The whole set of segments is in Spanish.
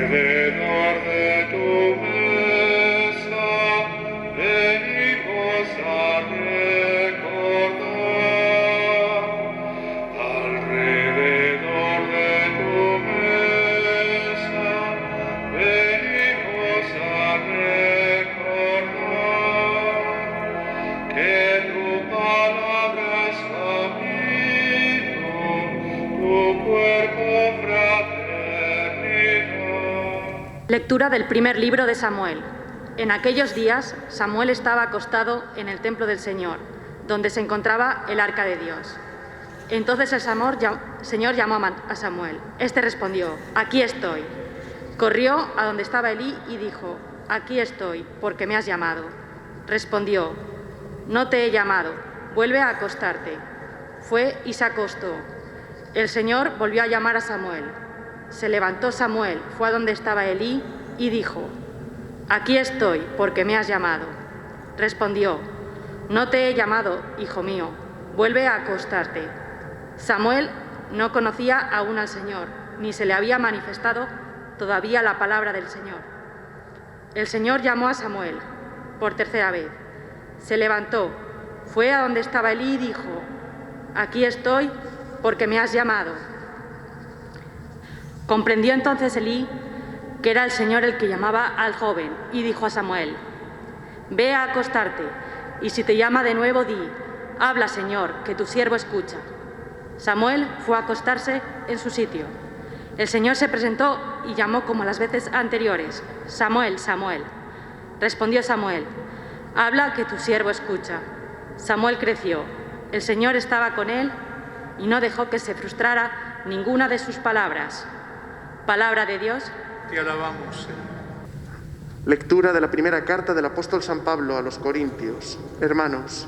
Alrededor de tu mesa venimos a recordar. Alrededor de tu mesa venimos a recordar que tu palabra es camino, tu cuerpo fraternidad. Lectura del primer libro de Samuel. En aquellos días, Samuel estaba acostado en el templo del Señor, donde se encontraba el arca de Dios. Entonces el Señor llamó a Samuel. Este respondió: «Aquí estoy». Corrió a donde estaba Elí y dijo: «Aquí estoy, porque me has llamado». Respondió: «No te he llamado, vuelve a acostarte». Fue y se acostó. El Señor volvió a llamar a Samuel. Se levantó Samuel, fue a donde estaba Elí y dijo: «Aquí estoy, porque me has llamado». Respondió: «No te he llamado, hijo mío, vuelve a acostarte». Samuel no conocía aún al Señor, ni se le había manifestado todavía la palabra del Señor. El Señor llamó a Samuel por tercera vez. Se levantó, fue a donde estaba Elí y dijo: «Aquí estoy, porque me has llamado». Comprendió entonces Elí que era el Señor el que llamaba al joven, y dijo a Samuel: «Ve a acostarte, y si te llama de nuevo, di: habla, Señor, que tu siervo escucha». Samuel fue a acostarse en su sitio. El Señor se presentó y llamó como las veces anteriores: «Samuel, Samuel». Respondió Samuel: «Habla, que tu siervo escucha». Samuel creció, el Señor estaba con él y no dejó que se frustrara ninguna de sus palabras. Palabra de Dios. Te alabamos, Señor. Lectura de la primera carta del apóstol San Pablo a los Corintios. Hermanos,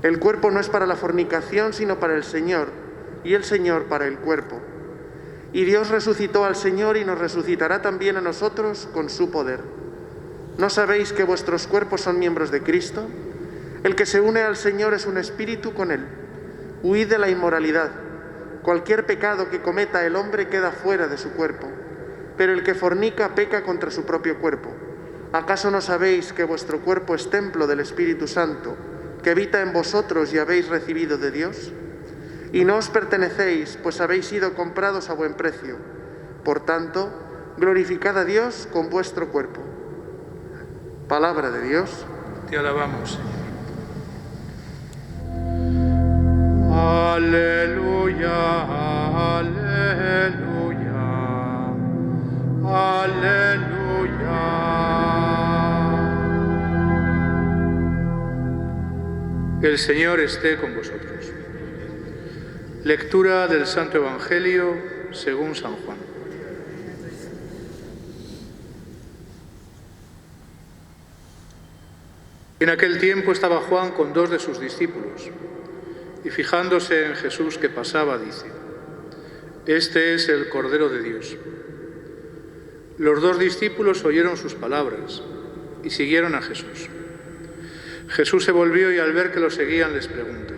el cuerpo no es para la fornicación, sino para el Señor, y el Señor para el cuerpo. Y Dios resucitó al Señor y nos resucitará también a nosotros con su poder. ¿No sabéis que vuestros cuerpos son miembros de Cristo? El que se une al Señor es un espíritu con Él. Huid de la inmoralidad. Cualquier pecado que cometa el hombre queda fuera de su cuerpo, pero el que fornica peca contra su propio cuerpo. ¿Acaso no sabéis que vuestro cuerpo es templo del Espíritu Santo, que habita en vosotros y habéis recibido de Dios? Y no os pertenecéis, pues habéis sido comprados a buen precio. Por tanto, glorificad a Dios con vuestro cuerpo. Palabra de Dios. Te alabamos, Señor. Aleluya, aleluya, aleluya. El Señor esté con vosotros. Lectura del Santo Evangelio según San Juan. En aquel tiempo estaba Juan con dos de sus discípulos, y fijándose en Jesús que pasaba, dice: «Este es el Cordero de Dios». Los dos discípulos oyeron sus palabras y siguieron a Jesús. Jesús se volvió y al ver que lo seguían les pregunta: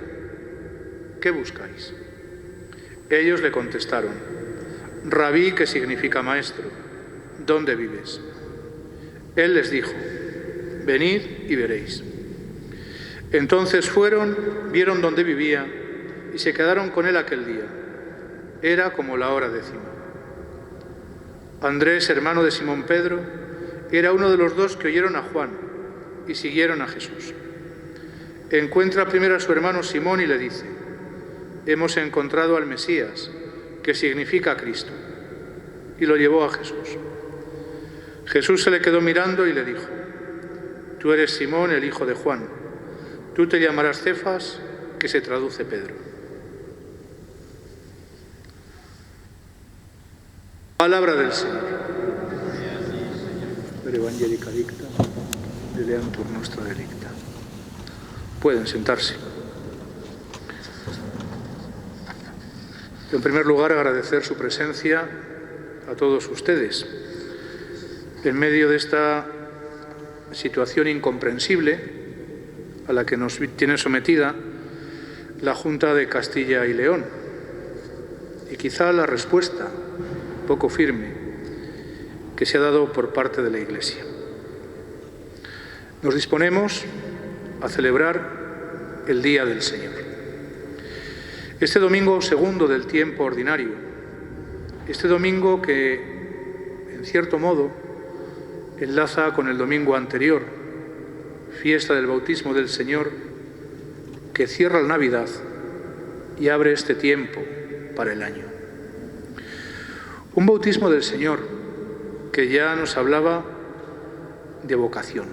«¿Qué buscáis?». Ellos le contestaron: «Rabí», que significa maestro, «¿dónde vives?». Él les dijo: «Venid y veréis». Entonces fueron, vieron dónde vivía y se quedaron con él aquel día. Era como la hora 10:00. Andrés, hermano de Simón Pedro, era uno de los dos que oyeron a Juan y siguieron a Jesús. Encuentra primero a su hermano Simón y le dice: «Hemos encontrado al Mesías», que significa Cristo, y lo llevó a Jesús. Jesús se le quedó mirando y le dijo: «Tú eres Simón, el hijo de Juan. Tú te llamarás Cefas», que se traduce Pedro. Palabra del Señor. Per evangelica dicta, deleantur nostra delicta. Pueden sentarse. En primer lugar, agradecer su presencia a todos ustedes en medio de esta situación incomprensible a la que nos tiene sometida la Junta de Castilla y León. Y quizá la respuesta, poco firme, que se ha dado por parte de la Iglesia. Nos disponemos a celebrar el Día del Señor. Este domingo segundo del tiempo ordinario, este domingo que, en cierto modo, enlaza con el domingo anterior, fiesta del bautismo del Señor, que cierra la Navidad y abre este tiempo para el año. Un bautismo del Señor que ya nos hablaba de vocación.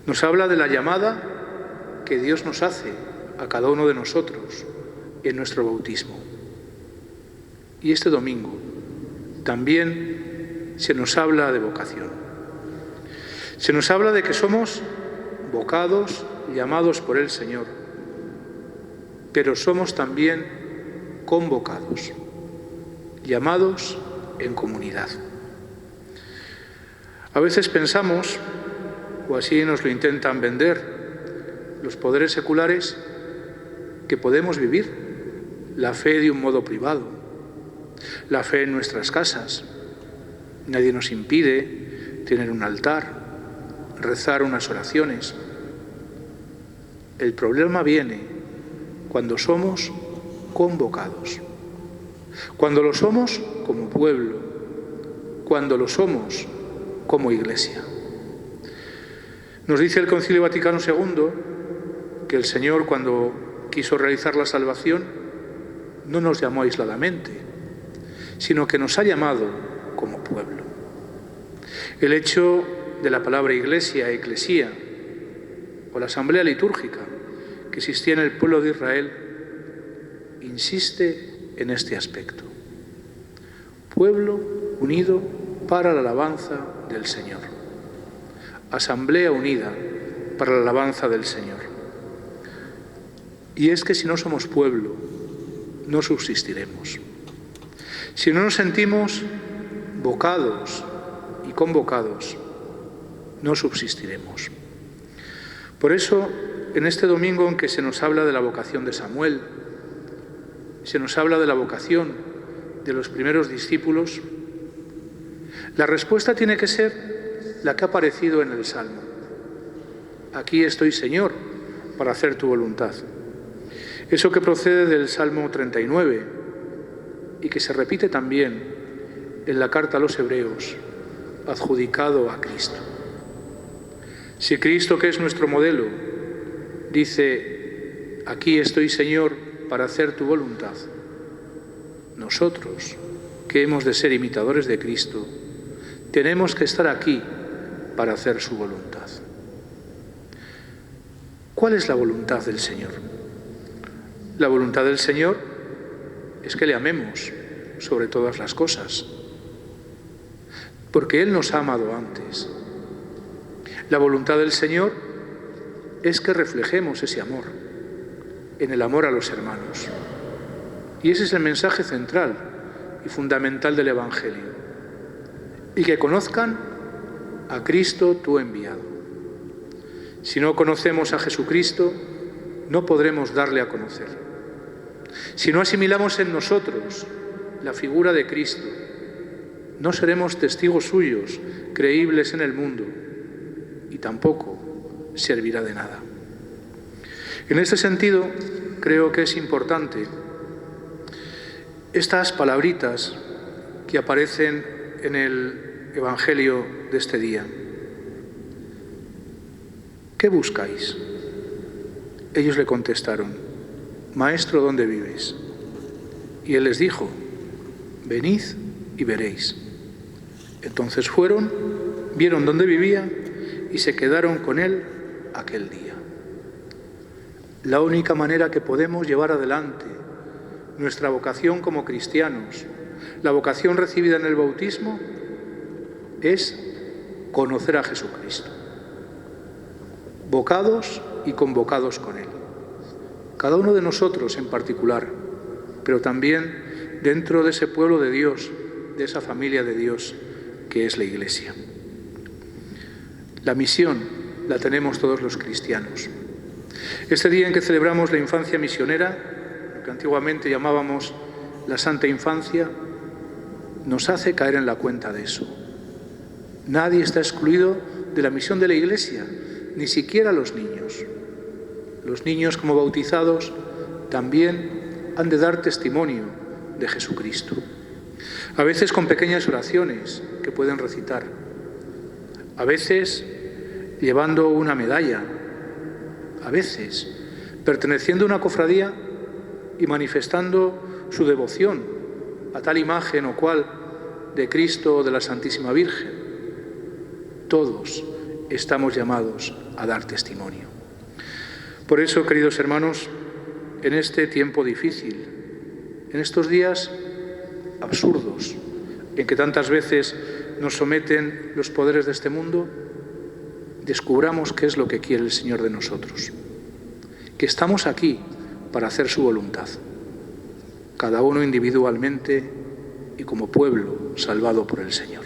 Nos habla de la llamada que Dios nos hace a cada uno de nosotros en nuestro bautismo. Y este domingo también se nos habla de vocación. Se nos habla de que somos vocados, llamados por el Señor, pero somos también convocados, llamados en comunidad. A veces pensamos, o así nos lo intentan vender los poderes seculares, que podemos vivir la fe de un modo privado, la fe en nuestras casas. Nadie nos impide tener un altar, rezar unas oraciones. El problema viene cuando somos convocados, cuando lo somos como pueblo, cuando lo somos como Iglesia. Nos dice el Concilio Vaticano II que el Señor, cuando quiso realizar la salvación, no nos llamó aisladamente, sino que nos ha llamado como pueblo. El hecho de la palabra iglesia, eclesía, o la asamblea litúrgica que existía en el pueblo de Israel, insiste en este aspecto. Pueblo unido para la alabanza del Señor. Asamblea unida para la alabanza del Señor. Y es que si no somos pueblo, no subsistiremos. Si no nos sentimos vocados y convocados, no subsistiremos. Por eso, en este domingo en que se nos habla de la vocación de Samuel, se nos habla de la vocación de los primeros discípulos, la respuesta tiene que ser la que ha aparecido en el Salmo. Aquí estoy, Señor, para hacer tu voluntad. Eso que procede del Salmo 39 y que se repite también en la carta a los Hebreos, adjudicado a Cristo. Si Cristo, que es nuestro modelo, dice, aquí estoy, Señor, para hacer tu voluntad, nosotros, que hemos de ser imitadores de Cristo, tenemos que estar aquí para hacer su voluntad. ¿Cuál es la voluntad del Señor? La voluntad del Señor es que le amemos sobre todas las cosas, porque Él nos ha amado antes. La voluntad del Señor es que reflejemos ese amor en el amor a los hermanos. Y ese es el mensaje central y fundamental del Evangelio. Y que conozcan a Cristo tú enviado. Si no conocemos a Jesucristo, no podremos darle a conocer. Si no asimilamos en nosotros la figura de Cristo, no seremos testigos suyos, creíbles en el mundo, y tampoco servirá de nada. En este sentido, creo que es importante estas palabritas que aparecen en el Evangelio de este día. ¿Qué buscáis? Ellos le contestaron, Maestro, ¿dónde vives? Y él les dijo, venid y veréis. Entonces fueron, vieron dónde vivía y se quedaron con él aquel día. La única manera que podemos llevar adelante nuestra vocación como cristianos, la vocación recibida en el bautismo, es conocer a Jesucristo. Vocados y convocados con Él. Cada uno de nosotros en particular, pero también dentro de ese pueblo de Dios, de esa familia de Dios que es la Iglesia. La misión la tenemos todos los cristianos. Este día en que celebramos la infancia misionera, lo que antiguamente llamábamos la Santa Infancia, nos hace caer en la cuenta de eso. Nadie está excluido de la misión de la Iglesia, ni siquiera los niños. Los niños, como bautizados, también han de dar testimonio de Jesucristo. A veces con pequeñas oraciones que pueden recitar. A veces llevando una medalla. A veces perteneciendo a una cofradía y manifestando su devoción a tal imagen o cual de Cristo o de la Santísima Virgen. Todos estamos llamados a dar testimonio. Por eso, queridos hermanos, en este tiempo difícil, en estos días absurdos, en que tantas veces nos someten los poderes de este mundo, descubramos qué es lo que quiere el Señor de nosotros. Que estamos aquí para hacer su voluntad, cada uno individualmente y como pueblo salvado por el Señor.